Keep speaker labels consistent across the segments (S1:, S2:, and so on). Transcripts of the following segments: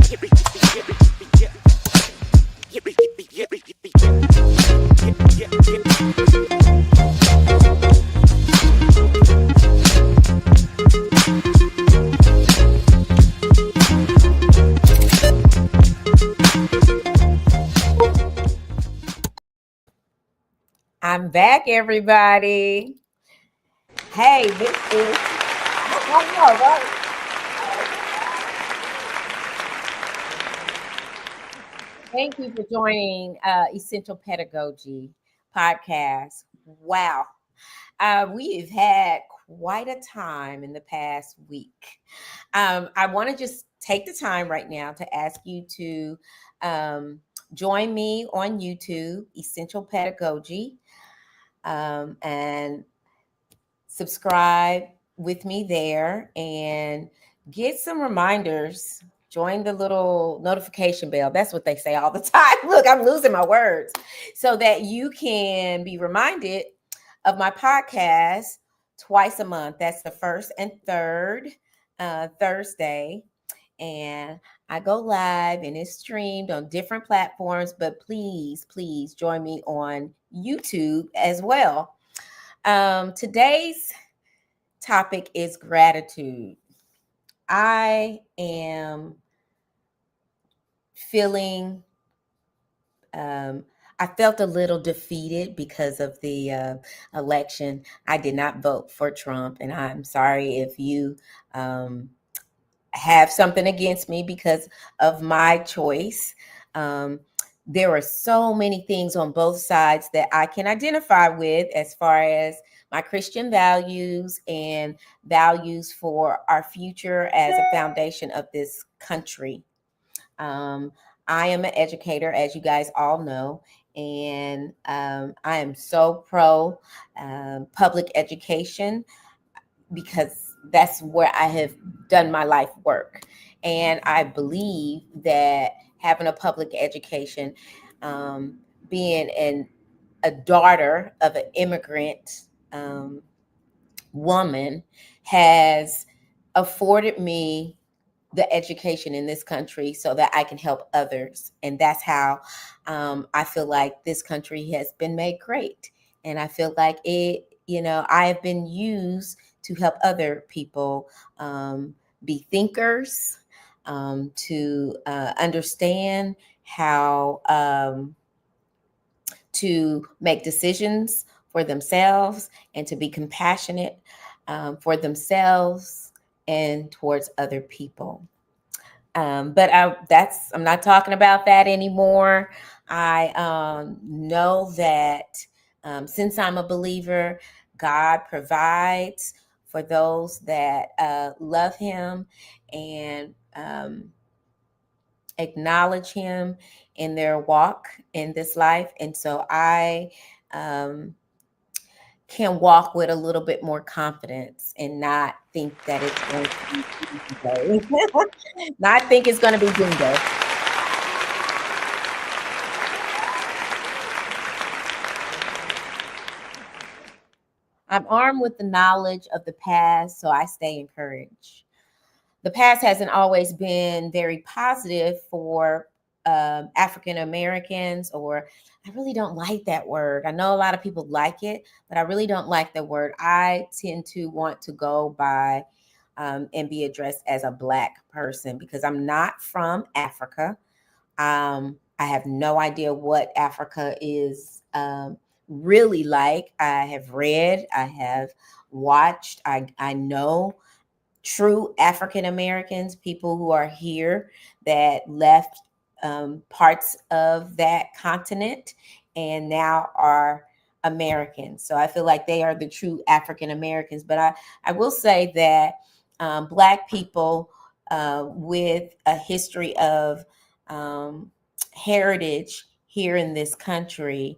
S1: I'm back, everybody. Hey, this is. I know, right? Thank you for joining Essential Pedagogy Podcast. Wow. We've had quite a time in the past week. I want to just take the time right now to ask you to join me on YouTube, Essential Pedagogy, and subscribe with me there and get some reminders. Join the little notification bell. That's what they say all the time. Look, I'm losing my words. So that you can be reminded of my podcast twice a month. That's the first and third Thursday. And I go live and it's streamed on different platforms, but please join me on YouTube as well. Today's topic is gratitude. I am feeling, I felt a little defeated because of the election. I did not vote for Trump, and I'm sorry if you have something against me because of my choice. There are so many things on both sides that I can identify with as far as my Christian values and values for our future as a foundation of this country. I am an educator, as you guys all know, and I am so pro public education because that's where I have done my life work. And I believe that having a public education, being a daughter of an immigrant woman, has afforded me the education in this country so that I can help others. And that's how I feel like this country has been made great. And I feel like I have been used to help other people be thinkers, to understand how to make decisions for themselves and to be compassionate for themselves and towards other people. But I'm not talking about that anymore. I know that since I'm a believer, God provides for those that love Him and acknowledge Him in their walk in this life. And so I can walk with a little bit more confidence and not think that it's going to be doomsday. Not think it's going to be doomsday. I'm armed with the knowledge of the past, so I stay encouraged. The past hasn't always been very positive for African Americans, or I really don't like that word. I know a lot of people like it, but I really don't like the word. I tend to want to go by and be addressed as a Black person because I'm not from Africa. I have no idea what Africa is really like. I have read, I have watched, I know true African Americans, people who are here that left parts of that continent and now are Americans. So I feel like they are the true African Americans. But I will say that Black people with a history of heritage here in this country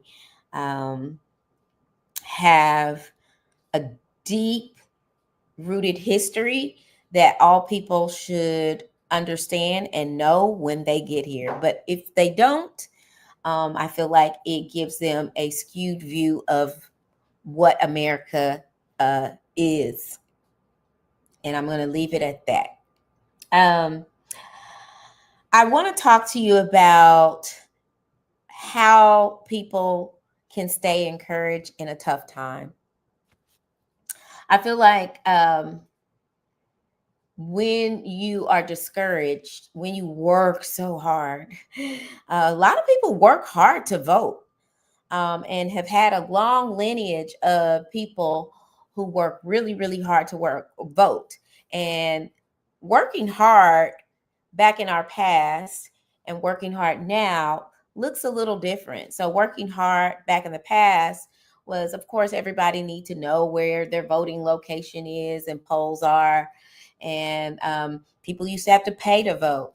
S1: have a deep rooted history that all people should understand and know when they get here. But if they don't, I feel like it gives them a skewed view of what America is. And I'm going to leave it at that. I want to talk to you about how people can stay encouraged in a tough time. I feel like when you are discouraged, when you work so hard, a lot of people work hard to vote, and have had a long lineage of people who work really, really hard to vote. And working hard back in our past and working hard now looks a little different. So working hard back in the past was, of course, everybody need to know where their voting location is and polls are. And people used to have to pay to vote.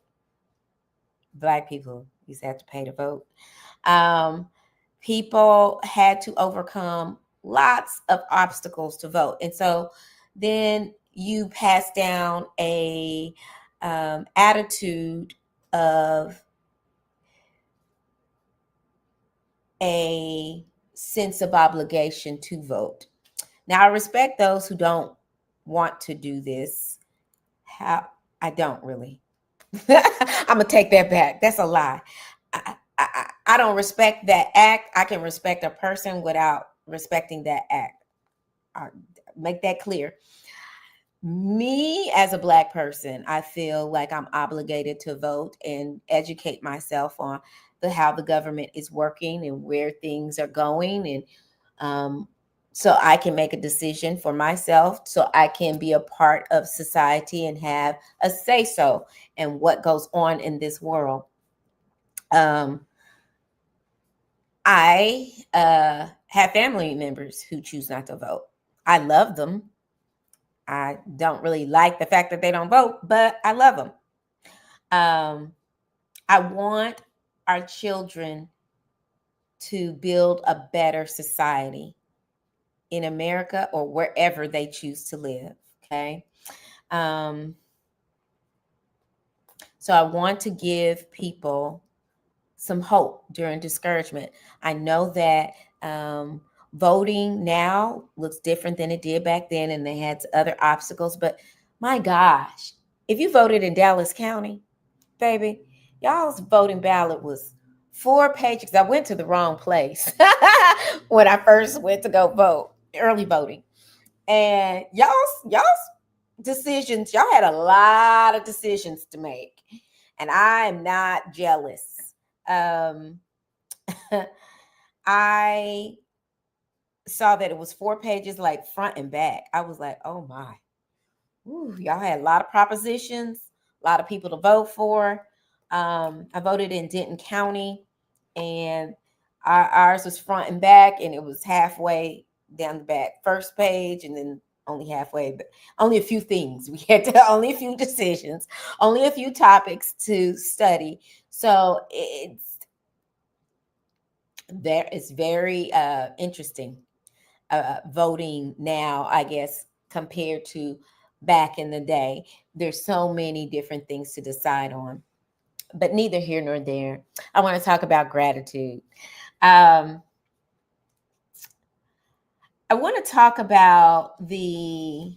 S1: Black people used to have to pay to vote. Um, People had to overcome lots of obstacles to vote. And so then you pass down a attitude of a sense of obligation to vote. Now, I respect those who don't want to do this. How I don't really. I'm gonna take that back. That's a lie. I don't respect that act. I can respect a person without respecting that act. I make that clear. Me as a Black person, I feel like I'm obligated to vote and educate myself on how the government is working and where things are going, and um, so I can make a decision for myself, so I can be a part of society and have a say so in what goes on in this world. Um, I have family members who choose not to vote. I love them. I don't really like the fact that they don't vote, but I love them. I want our children to build a better society in America or wherever they choose to live. Okay. Um, so I want to give people some hope during discouragement. I know that voting now looks different than it did back then, and they had other obstacles. But my gosh, if you voted in Dallas County, baby, y'all's voting ballot was 4 pages. I went to the wrong place when I first went to go vote, early voting. And y'all's decisions, y'all had a lot of decisions to make. And I am not jealous. Um, I saw that it was 4 pages, like front and back. I was like, oh my. Ooh, y'all had a lot of propositions, a lot of people to vote for. I voted in Denton County, and ours was front and back, and it was halfway down the back, first page, and then only halfway, but only a few things. We had to, only a few decisions, only a few topics to study. So it's very interesting voting now, I guess, compared to back in the day. There's so many different things to decide on, but neither here nor there. I want to talk about gratitude. Um, I want to talk about the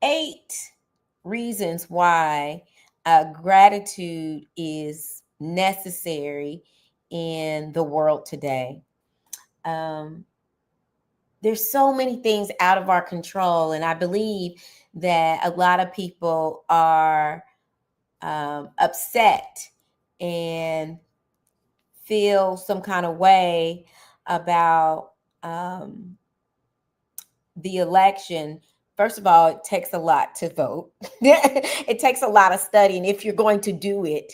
S1: 8 reasons why gratitude is necessary in the world today. Um, there's so many things out of our control, and I believe that a lot of people are upset and feel some kind of way about the election. First of all, it takes a lot to vote. It takes a lot of studying if you're going to do it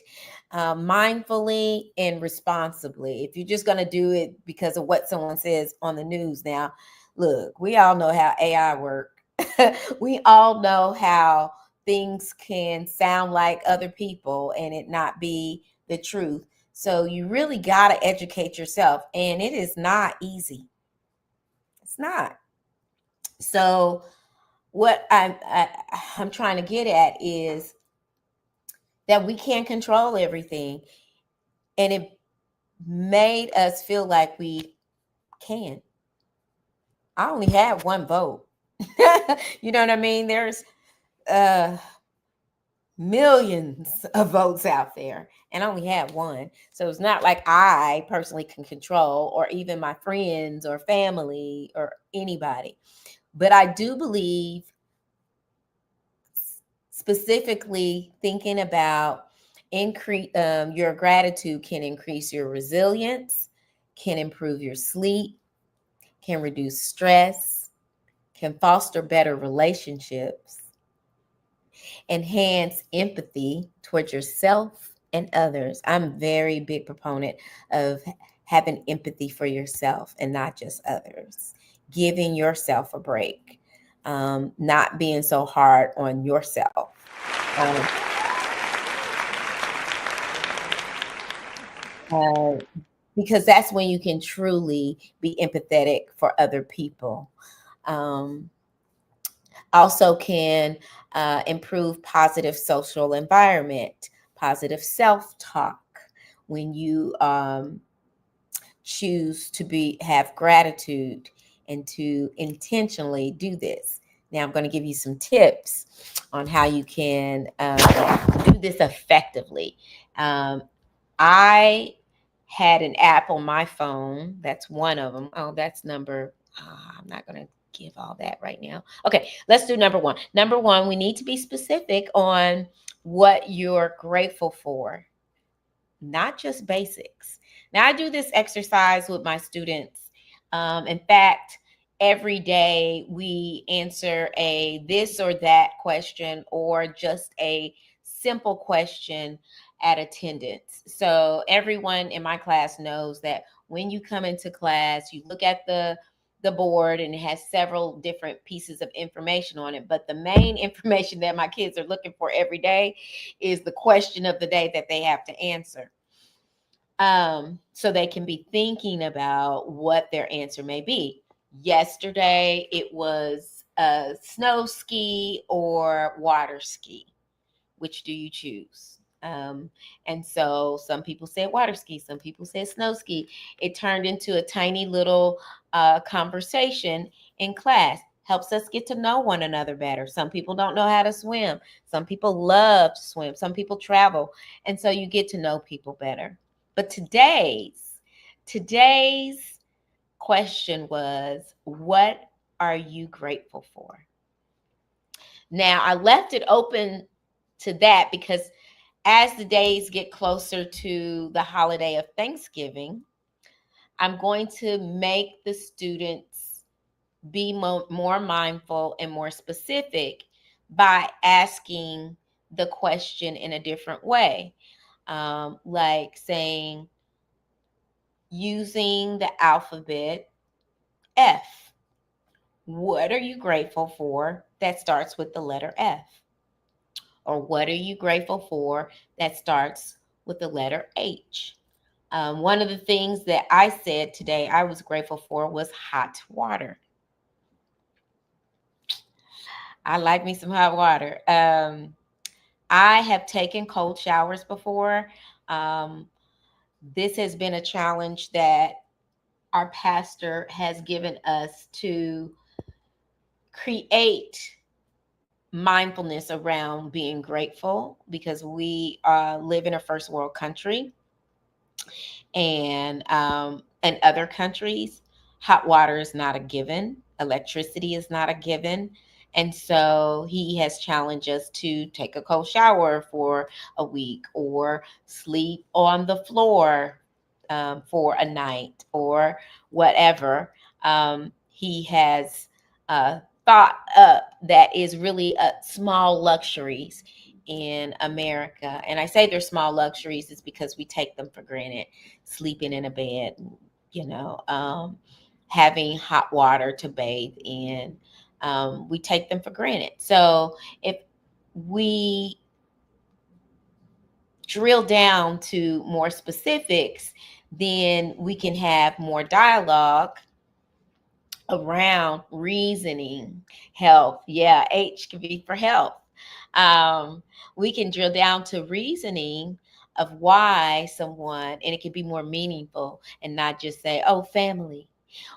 S1: mindfully and responsibly. If you're just going to do it because of what someone says on the news. Now, look, we all know how AI work. We all know how things can sound like other people and it not be the truth. So you really got to educate yourself, and it is not easy. It's not. So what I'm trying to get at is that we can't control everything, and it made us feel like we can. I only had one vote. You know what I mean? There's millions of votes out there and only have one. So it's not like I personally can control, or even my friends or family or anybody. But I do believe, specifically thinking about your gratitude can increase your resilience, can improve your sleep, can reduce stress, can foster better relationships, enhance empathy towards yourself and others. I'm a very big proponent of having empathy for yourself and not just others, giving yourself a break, not being so hard on yourself. Um, uh, because that's when you can truly be empathetic for other people. Um, Also can improve positive social environment, positive self-talk. When you choose to have gratitude and to intentionally do this. Now I'm going to give you some tips on how you can do this effectively. I had an app on my phone. That's one of them. Oh, that's number. I'm not going to give all that right now. Okay, let's do number one. Number one, we need to be specific on what you're grateful for, not just basics. Now, I do this exercise with my students. In fact, every day we answer a this or that question, or just a simple question at attendance. So everyone in my class knows that when you come into class, you look at the board and it has several different pieces of information on it. But the main information that my kids are looking for every day is the question of the day that they have to answer. So they can be thinking about what their answer may be. Yesterday, it was a snow ski or water ski. Which do you choose? And so some people said water ski, some people said snow ski. It turned into a tiny little conversation in class. Helps us get to know one another better. Some people don't know how to swim. Some people love to swim. Some people travel. And so you get to know people better. But today's question was, what are you grateful for? Now, I left it open to that because as the days get closer to the holiday of Thanksgiving, I'm going to make the students be more mindful and more specific by asking the question in a different way. Like saying, using the alphabet F. What are you grateful for that starts with the letter F? Or what are you grateful for that starts with the letter H? One of the things that I said today I was grateful for was hot water. I like me some hot water. I have taken cold showers before. Um, this has been a challenge that our pastor has given us to create mindfulness around being grateful, because we live in a first world country, and in other countries, hot water is not a given, electricity is not a given. And so he has challenged us to take a cold shower for a week, or sleep on the floor for a night, or whatever. He has thought up that is really small luxuries in America. And I say they're small luxuries is because we take them for granted. Sleeping in a bed, you know, having hot water to bathe in. We take them for granted. So if we drill down to more specifics, then we can have more dialogue around reasoning, health. Yeah, H can be for health. Um, we can drill down to reasoning of why someone, and it can be more meaningful and not just say, oh, family,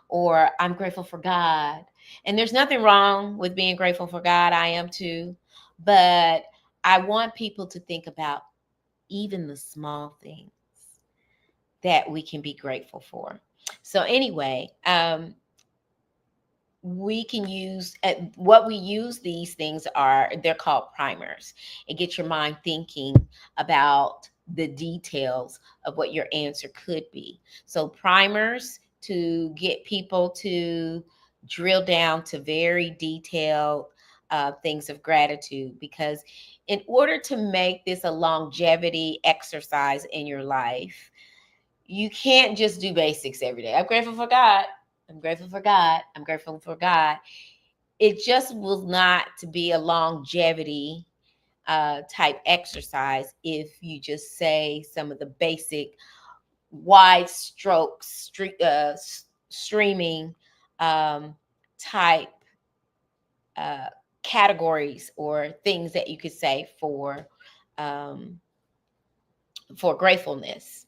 S1: or I'm grateful for God. And there's nothing wrong with being grateful for God. I am too. But I want people to think about even the small things that we can be grateful for. So anyway, we can use what we use these things are, they're called primers. It gets your mind thinking about the details of what your answer could be. So primers to get people to drill down to very detailed things of gratitude, because in order to make this a longevity exercise in your life, you can't just do basics every day. I'm grateful for God. I'm grateful for God. I'm grateful for God. It just will not to be a longevity type exercise if you just say some of the basic wide strokes, streaming type uh, categories or things that you could say um, for gratefulness.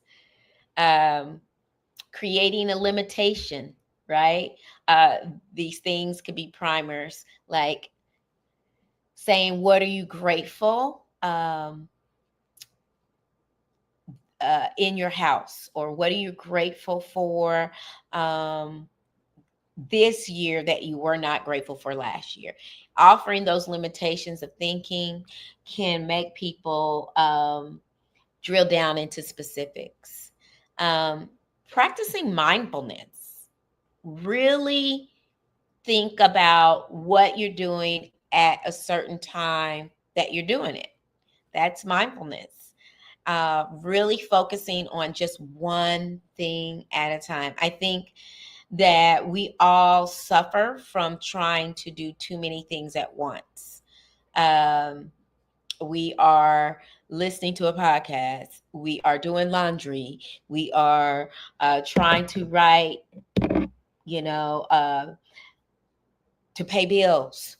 S1: Um, Creating a limitation, right? Uh, these things could be primers, like saying, "What are you grateful in your house?" Or "What are you grateful for this year that you were not grateful for last year?" Offering those limitations of thinking can make people drill down into specifics. Um, Practicing mindfulness, really think about what you're doing at a certain time that you're doing it. That's mindfulness. Really focusing on just one thing at a time. I think that we all suffer from trying to do too many things at once. Um, we are listening to a podcast. We are doing laundry. We are trying to write, you know, to pay bills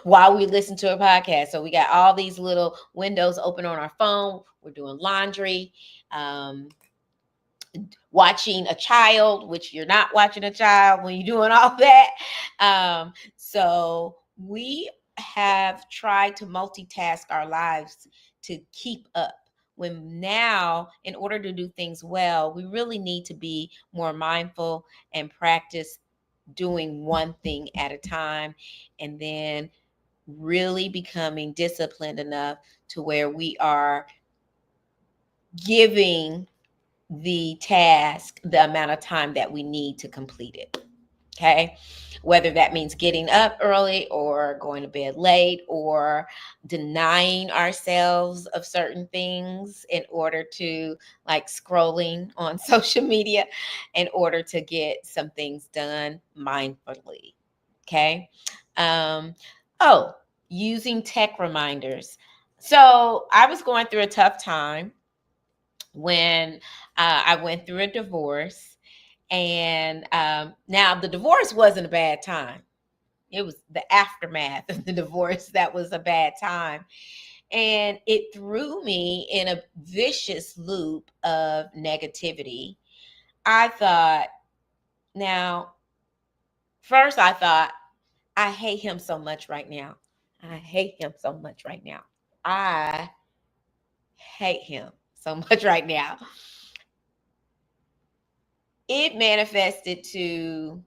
S1: while we listen to a podcast. So we got all these little windows open on our phone. We're doing laundry, um, watching a child, which you're not watching a child when you're doing all that. So we have tried to multitask our lives to keep up. When now, in order to do things well, we really need to be more mindful and practice doing one thing at a time, and then really becoming disciplined enough to where we are giving the task the amount of time that we need to complete it. Okay. Whether that means getting up early or going to bed late or denying ourselves of certain things in order to, like scrolling on social media, in order to get some things done mindfully. Okay. Um, oh, using tech reminders. So I was going through a tough time when I went through a divorce. And now the divorce wasn't a bad time. It was the aftermath of the divorce that was a bad time. And it threw me in a vicious loop of negativity. I thought, now, first I thought, I hate him so much right now. I hate him so much right now. I hate him so much right now. It manifested to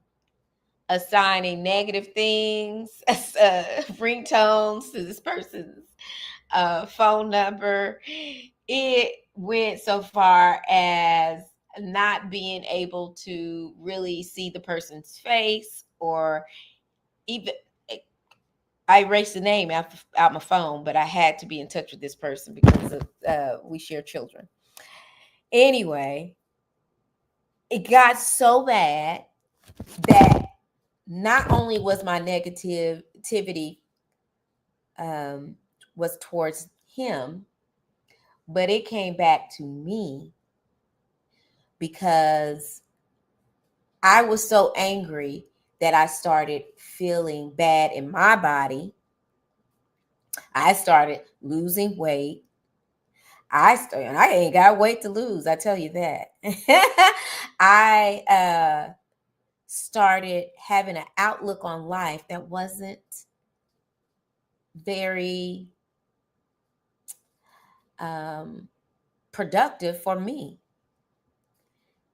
S1: assigning negative things, ringtones to this person's phone number. It went so far as not being able to really see the person's face, or even I erased the name out my phone, but I had to be in touch with this person because of, we share children. Anyway, it got so bad that not only was my negativity um, was towards him, but it came back to me because I was so angry that I started feeling bad in my body. I started losing weight. And I ain't got weight to lose, I tell you that. I started having an outlook on life that wasn't very productive for me.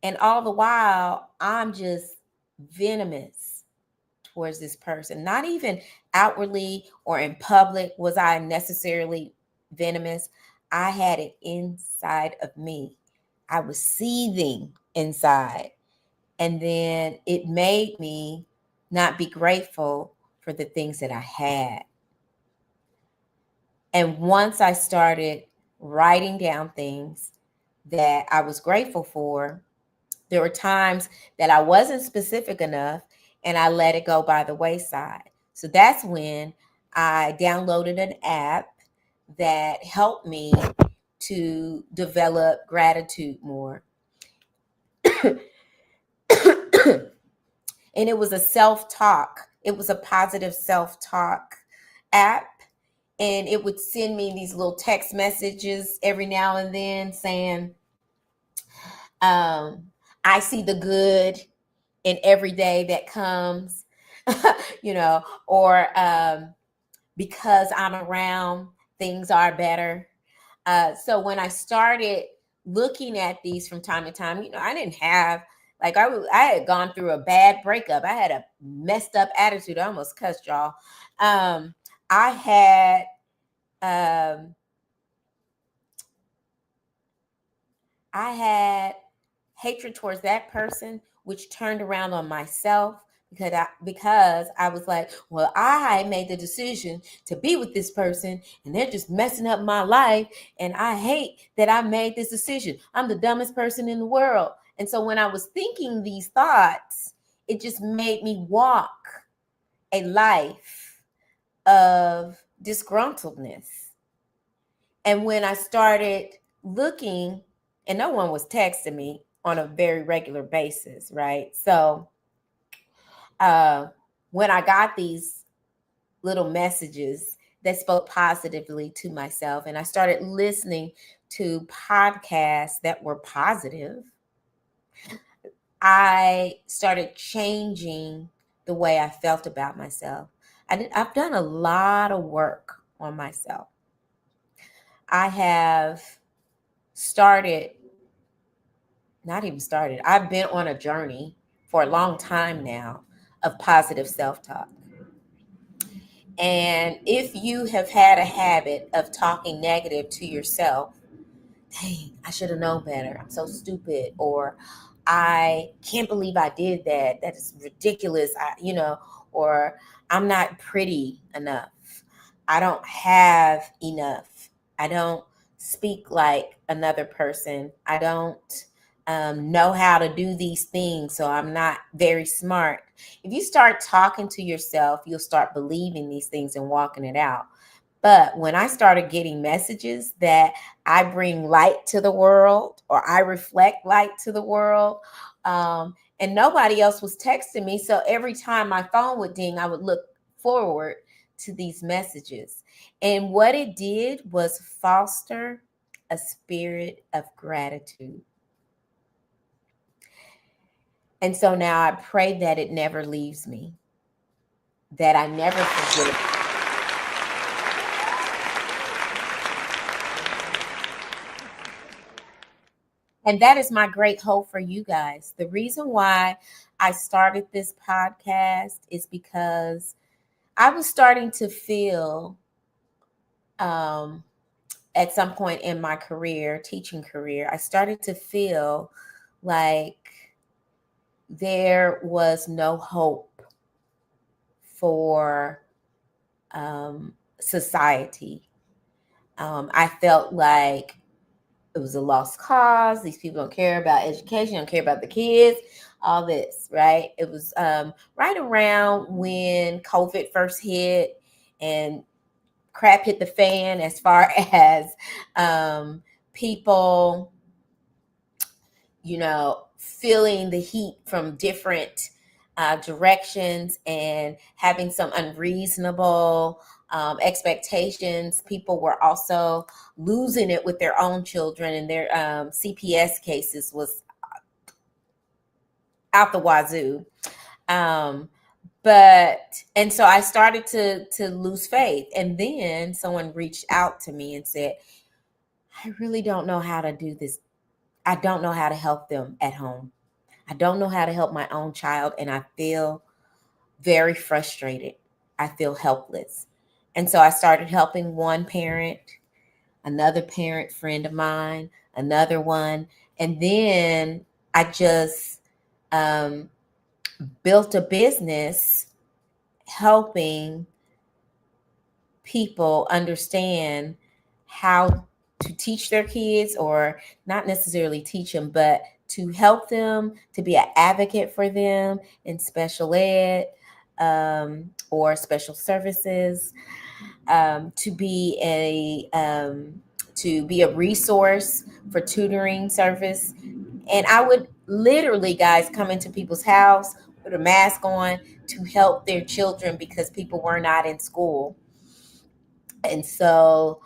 S1: And all the while, I'm just venomous towards this person. Not even outwardly or in public was I necessarily venomous. I had it inside of me. I was seething inside. And then it made me not be grateful for the things that I had. And once I started writing down things that I was grateful for, there were times that I wasn't specific enough and I let it go by the wayside. So that's when I downloaded an app that helped me to develop gratitude more. And it was a self-talk. It was a positive self-talk app. And it would send me these little text messages every now and then saying, I see the good in every day that comes, or because I'm around, things are better. So when I started looking at these from time to time, I didn't have, like, I had gone through a bad breakup. I had a messed up attitude. I almost cussed, y'all. I had hatred towards that person, which turned around on myself because I was like, well, I made the decision to be with this person and they're just messing up my life. And I hate that I made this decision. I'm the dumbest person in the world. And so when I was thinking these thoughts, it just made me walk a life of disgruntledness. And when I started looking, and no one was texting me on a very regular basis, right? So when I got these little messages that spoke positively to myself, and I started listening to podcasts that were positive, I started changing the way I felt about myself. I've done a lot of work on myself. I have I've been on a journey for a long time now of positive self-talk. And if you have had a habit of talking negative to yourself, dang, I should have known better. I'm so stupid. Or I can't believe I did that. That is ridiculous. Or I'm not pretty enough. I don't have enough. I don't speak like another person. I don't know how to do these things, so I'm not very smart. If you start talking to yourself, you'll start believing these things and walking it out. But when I started getting messages that I bring light to the world or I reflect light to the world, and nobody else was texting me, so every time my phone would ding, I would look forward to these messages. And what it did was foster a spirit of gratitude. And so now I pray that it never leaves me, that I never forget. And that is my great hope for you guys. The reason why I started this podcast is because I was starting to feel at some point in my teaching career, I started to feel like there was no hope for society. I felt like it was a lost cause. These people don't care about education, don't care about the kids, all this, right? It was right around when COVID first hit and crap hit the fan as far as people, feeling the heat from different directions and having some unreasonable expectations. People were also losing it with their own children, and their CPS cases was out the wazoo. And so I started to lose faith. And then someone reached out to me and said, I really don't know how to do this. I don't know how to help them at home. I don't know how to help my own child, and I feel very frustrated. I feel helpless. And so I started helping one parent, another parent friend of mine, another one. And then I just built a business helping people understand how to teach their kids, or not necessarily teach them, but to help them, to be an advocate for them in special ed or special services, to be a resource for tutoring service. And I would literally, guys, come into people's house with a mask on to help their children because people were not in school. And so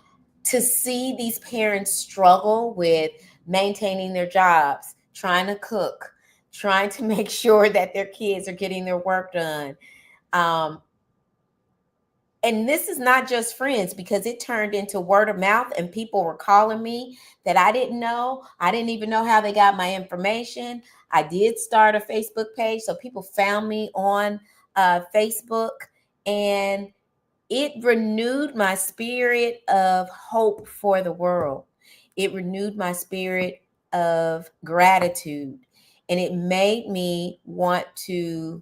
S1: to see these parents struggle with maintaining their jobs, trying to cook, trying to make sure that their kids are getting their work done. And this is not just friends, because it turned into word of mouth, and people were calling me that I didn't know. I didn't even know how they got my information. I did start a Facebook page, so people found me on Facebook, and it renewed my spirit of hope for the world. It renewed my spirit of gratitude, and it made me want to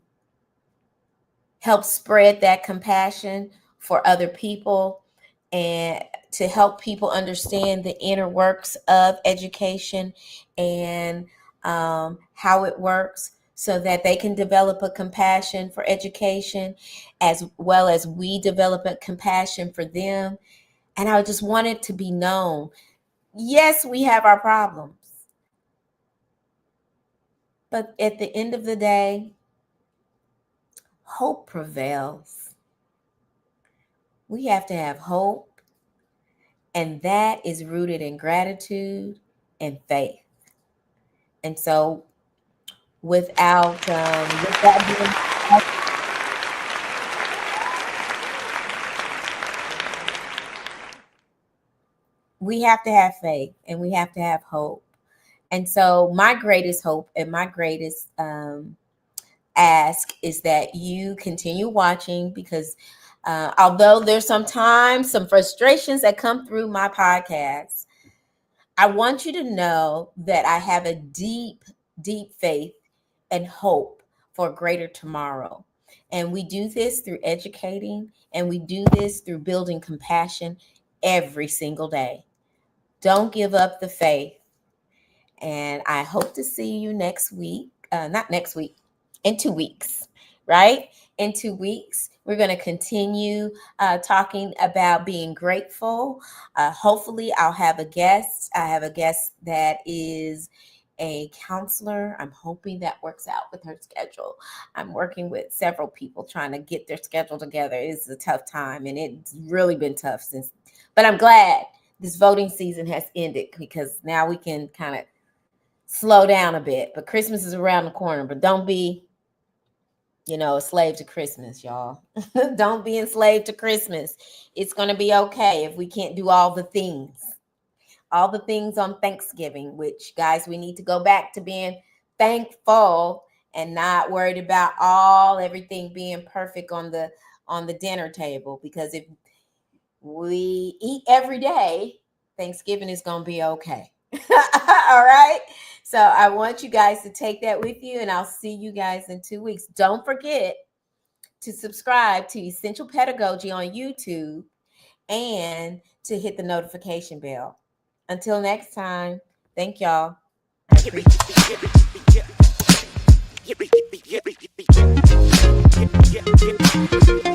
S1: help spread that compassion for other people, and to help people understand the inner works of education and how it works, so that they can develop a compassion for education as well as we develop a compassion for them. And I just wanted to be known. Yes, we have our problems, but at the end of the day, hope prevails. We have to have hope, and that is rooted in gratitude and faith. And so with that being, we have to have faith and we have to have hope. And so my greatest hope and my greatest ask is that you continue watching, because although there's sometimes some frustrations that come through my podcast, I want you to know that I have a deep, deep faith and hope for a greater tomorrow. And we do this through educating, and we do this through building compassion every single day. Don't give up the faith. And I hope to see you next week. Not next week, in 2 weeks, right? In 2 weeks, we're going to continue talking about being grateful. Hopefully, I'll have a guest. I have a guest that is a counselor. I'm hoping that works out with her schedule. I'm working with several people trying to get their schedule together. It's a tough time, and it's really been tough but I'm glad this voting season has ended, because now we can kind of slow down a bit. But Christmas is around the corner, but don't be, a slave to Christmas, y'all. Don't be enslaved to Christmas. It's going to be okay if we can't do all the things on Thanksgiving, which, guys, we need to go back to being thankful and not worried about everything being perfect on the dinner table, because if we eat every day, Thanksgiving is going to be okay. All right. So I want you guys to take that with you, and I'll see you guys in 2 weeks. Don't forget to subscribe to Essential Pedagogy on YouTube and to hit the notification bell. Until next time, thank y'all. I appreciate it.